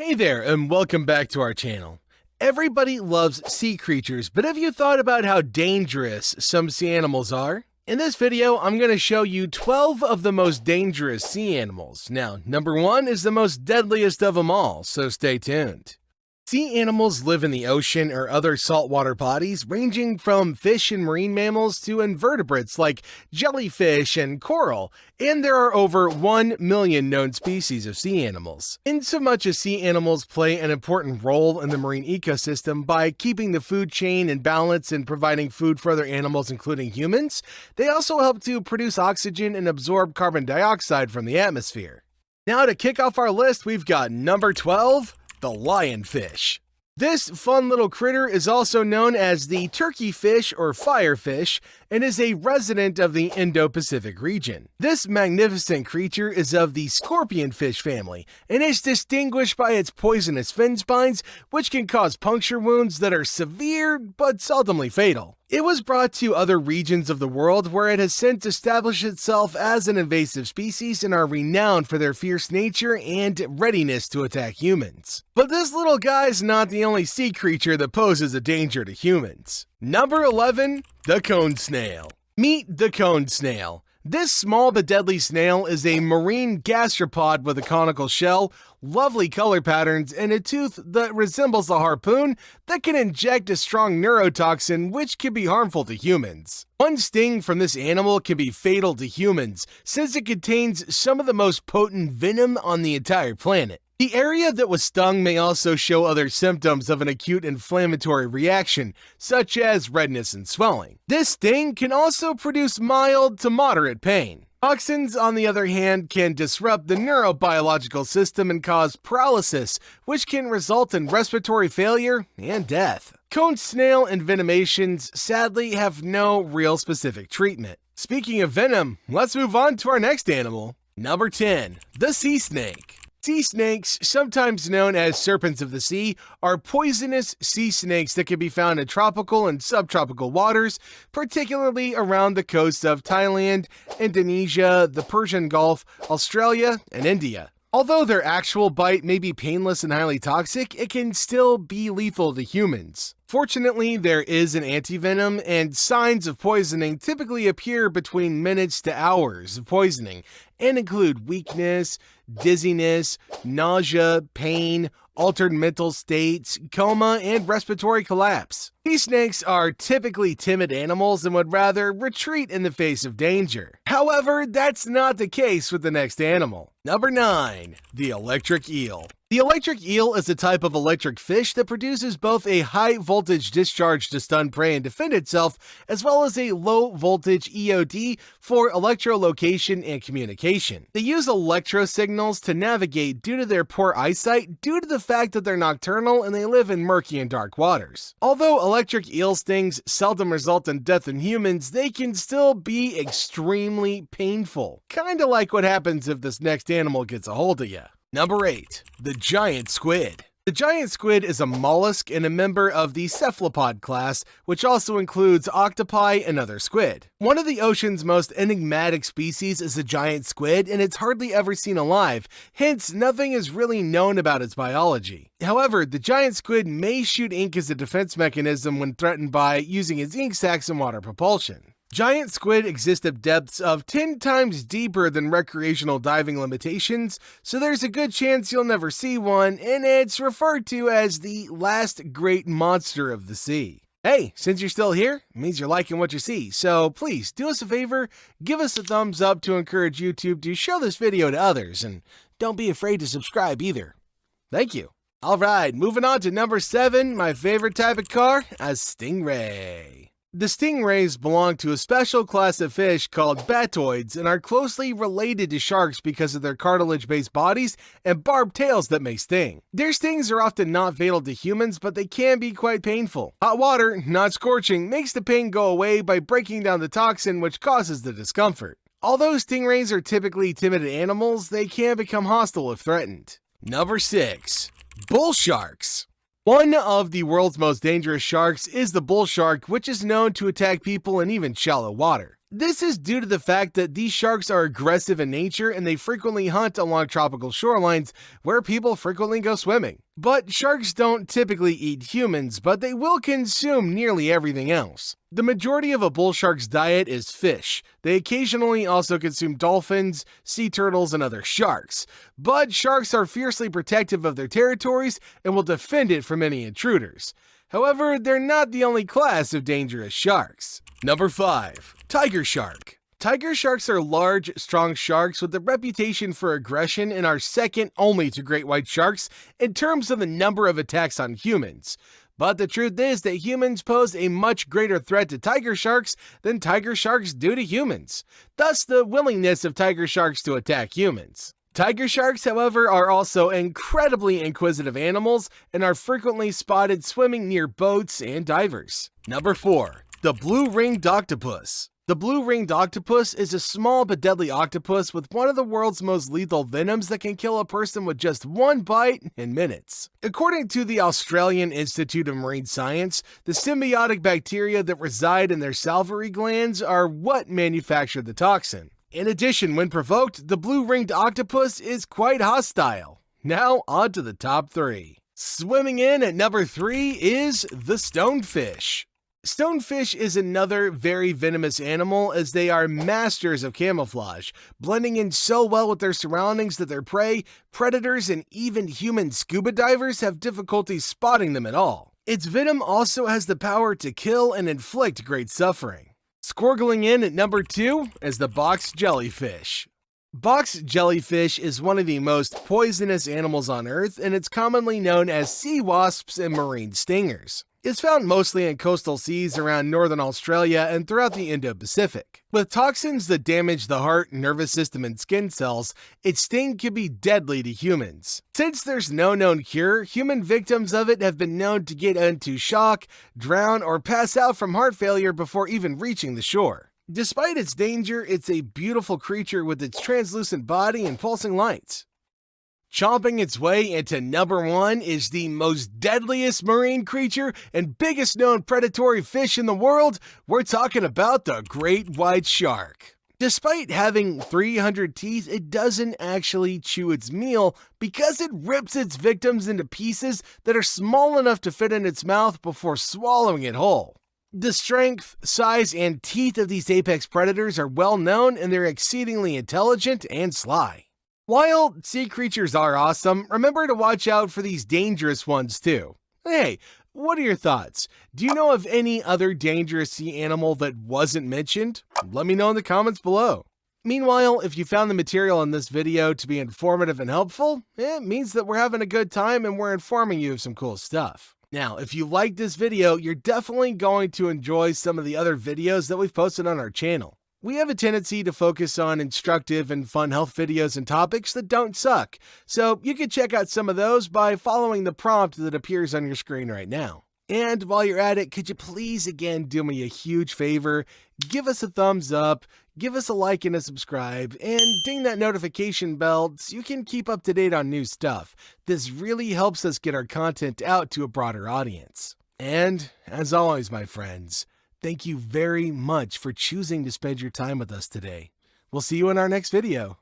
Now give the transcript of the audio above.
Hey there, and welcome back to our channel. Everybody loves sea creatures, but have you thought about how dangerous some sea animals are? In this video, I'm going to show you 12 of the most dangerous sea animals. Now, number 1 is the most deadliest of them all, so stay tuned. Sea animals live in the ocean or other saltwater bodies, ranging from fish and marine mammals to invertebrates like jellyfish and coral, and there are over 1 million known species of sea animals. Insomuch as sea animals play an important role in the marine ecosystem by keeping the food chain in balance and providing food for other animals including humans, they also help to produce oxygen and absorb carbon dioxide from the atmosphere. Now to kick off our list, we've got number 12, the lionfish. This fun little critter is also known as the turkey fish or firefish and is a resident of the Indo-Pacific region. This magnificent creature is of the scorpion fish family and is distinguished by its poisonous fin spines, which can cause puncture wounds that are severe but seldomly fatal. It was brought to other regions of the world where it has since established itself as an invasive species and are renowned for their fierce nature and readiness to attack humans. But this little guy's not the only sea creature that poses a danger to humans. Number 11, the cone snail. Meet the cone snail. This small but deadly snail is a marine gastropod with a conical shell, lovely color patterns, and a tooth that resembles a harpoon that can inject a strong neurotoxin which can be harmful to humans. One sting from this animal can be fatal to humans since it contains some of the most potent venom on the entire planet. The area that was stung may also show other symptoms of an acute inflammatory reaction, such as redness and swelling. This sting can also produce mild to moderate pain. Toxins, on the other hand, can disrupt the neurobiological system and cause paralysis, which can result in respiratory failure and death. Cone snail envenomations sadly have no real specific treatment. Speaking of venom, let's move on to our next animal. Number 10, the sea snake. Sea snakes, sometimes known as serpents of the sea, are poisonous sea snakes that can be found in tropical and subtropical waters, particularly around the coasts of Thailand, Indonesia, the Persian Gulf, Australia, and India. Although their actual bite may be painless and highly toxic, it can still be lethal to humans. Fortunately, there is an antivenom, and signs of poisoning typically appear between minutes to hours of poisoning and include weakness, dizziness, nausea, pain, altered mental states, coma, and respiratory collapse. Sea snakes are typically timid animals and would rather retreat in the face of danger. However, that's not the case with the next animal. Number 9, the electric eel. The electric eel is a type of electric fish that produces both a high voltage discharge to stun prey and defend itself, as well as a low voltage EOD for electrolocation and communication. They use electro signals to navigate due to their poor eyesight due to the fact that they're nocturnal and they live in murky and dark waters. Although electric eel stings seldom result in death in humans, they can still be extremely painful. Kinda like what happens if this next animal gets a hold of you. Number 8, the giant squid. The giant squid is a mollusk and a member of the cephalopod class, which also includes octopi and other squid. One of the ocean's most enigmatic species is the giant squid, and it's hardly ever seen alive, hence nothing is really known about its biology. However, the giant squid may shoot ink as a defense mechanism when threatened by using its ink sacs and water propulsion. Giant squid exist at depths of 10 times deeper than recreational diving limitations, so there's a good chance you'll never see one, and it's referred to as the last great monster of the sea. Hey, since you're still here, it means you're liking what you see, so please do us a favor, give us a thumbs up to encourage YouTube to show this video to others, and don't be afraid to subscribe either. Thank you. Alright, moving on to number 7, my favorite type of car, a stingray. The stingrays belong to a special class of fish called batoids and are closely related to sharks because of their cartilage-based bodies and barbed tails that may sting. Their stings are often not fatal to humans, but they can be quite painful. Hot water, not scorching, makes the pain go away by breaking down the toxin which causes the discomfort. Although stingrays are typically timid animals, they can become hostile if threatened. Number 6, bull sharks. One of the world's most dangerous sharks is the bull shark, which is known to attack people in even shallow water. This is due to the fact that these sharks are aggressive in nature and they frequently hunt along tropical shorelines where people frequently go swimming. But sharks don't typically eat humans, but they will consume nearly everything else. The majority of a bull shark's diet is fish. They occasionally also consume dolphins, sea turtles, and other sharks. But sharks are fiercely protective of their territories and will defend it from any intruders. However, they're not the only class of dangerous sharks. Number 5. Tiger shark. Tiger sharks are large, strong sharks with a reputation for aggression and are second only to great white sharks in terms of the number of attacks on humans. But the truth is that humans pose a much greater threat to tiger sharks than tiger sharks do to humans. Thus, the willingness of tiger sharks to attack humans. Tiger sharks, however, are also incredibly inquisitive animals and are frequently spotted swimming near boats and divers. Number 4. The blue-ringed octopus. The blue-ringed octopus is a small but deadly octopus with one of the world's most lethal venoms that can kill a person with just one bite in minutes. According to the Australian Institute of Marine Science, the symbiotic bacteria that reside in their salivary glands are what manufacture the toxin. In addition, when provoked, the blue-ringed octopus is quite hostile. Now, on to the top 3. Swimming in at number 3 is the stonefish. Stonefish is another very venomous animal as they are masters of camouflage, blending in so well with their surroundings that their prey, predators, and even human scuba divers have difficulty spotting them at all. Its venom also has the power to kill and inflict great suffering. Squirgling in at number 2 is the box jellyfish. Box jellyfish is one of the most poisonous animals on Earth, and it's commonly known as sea wasps and marine stingers. It's found mostly in coastal seas around northern Australia and throughout the Indo-Pacific. With toxins that damage the heart, nervous system, and skin cells, its sting can be deadly to humans. Since there's no known cure, human victims of it have been known to get into shock, drown, or pass out from heart failure before even reaching the shore. Despite its danger, it's a beautiful creature with its translucent body and pulsing lights. Chomping its way into number 1 is the most deadliest marine creature and biggest known predatory fish in the world. We're talking about the great white shark. Despite having 300 teeth, it doesn't actually chew its meal because it rips its victims into pieces that are small enough to fit in its mouth before swallowing it whole. The strength, size, and teeth of these apex predators are well known, and they're exceedingly intelligent and sly. While sea creatures are awesome, remember to watch out for these dangerous ones too. Hey, what are your thoughts? Do you know of any other dangerous sea animal that wasn't mentioned? Let me know in the comments below. Meanwhile, if you found the material in this video to be informative and helpful, it means that we're having a good time and we're informing you of some cool stuff. Now, if you liked this video, you're definitely going to enjoy some of the other videos that we've posted on our channel. We have a tendency to focus on instructive and fun health videos and topics that don't suck, so you can check out some of those by following the prompt that appears on your screen right now. And while you're at it, could you please again do me a huge favor? Give us a thumbs up, give us a like and a subscribe, and ding that notification bell so you can keep up to date on new stuff. This really helps us get our content out to a broader audience. And, as always, my friends, thank you very much for choosing to spend your time with us today. We'll see you in our next video.